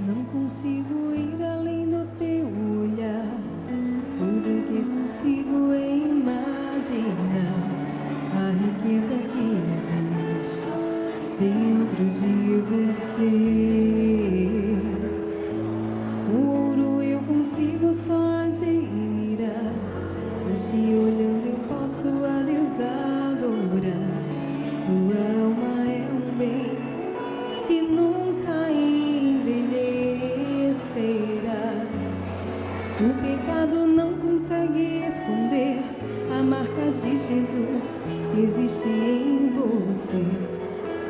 Não consigo ir além do teu olhar. Tudo que consigo é imaginar a riqueza que existe dentro de você. O ouro eu consigo só admirar, mas te olhando eu posso a Deus adorar. Tua alma é um bem que nunca envelhecerá. O pecado não consegue esconder a marca de Jesus existe em você.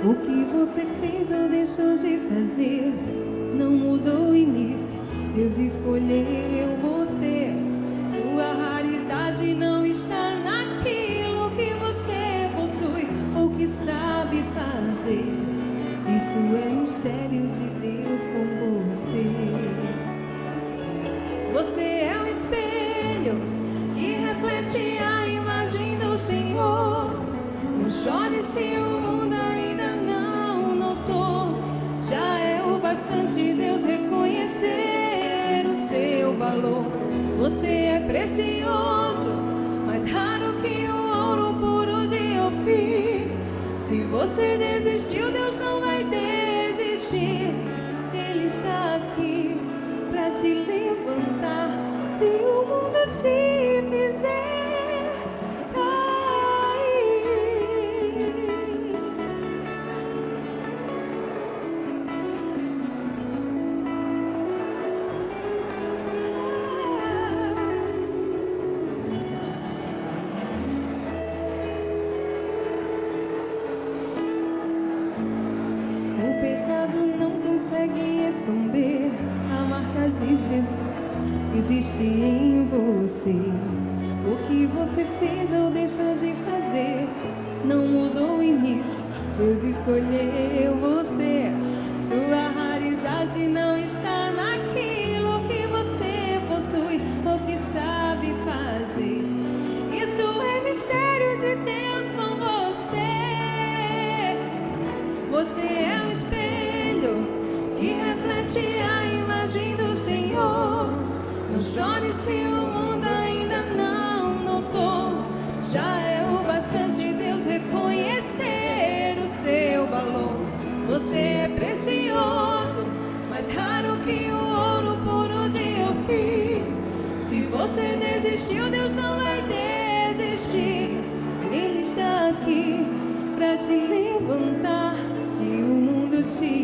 O que você fez ou deixou de fazer não mudou o início. Deus escolheu você. Sua raridade não está naquilo que você possui ou que sabe fazer. Isso é mistério de Deus com você. Você é um espelho que reflete a imagem do Senhor. Não chore se o mundo ainda não notou. Já é o bastante Deus reconhecer o seu valor. Você é precioso, mais raro que o ouro puro de Ofir. Se você desistiu, Deus não vai desistir. Ele está aqui pra te levantar. Se o mundo te fizer cair, o pecado não consegue esconder a marca de Jesus existe em você. O que você fez ou deixou de fazer não mudou o início. Deus escolheu você. Sua raridade não está naquilo que você possui ou que sabe fazer. Isso é mistério de Deus com você. Você é um espelho que reflete a imagem do Senhor. Não chore se o mundo ainda não notou. Já é o bastante Deus reconhecer o seu valor. Você é precioso, mais raro que o ouro puro de Ofir. Se você desistiu, Deus não vai desistir. Ele está aqui pra te levantar. Se o mundo te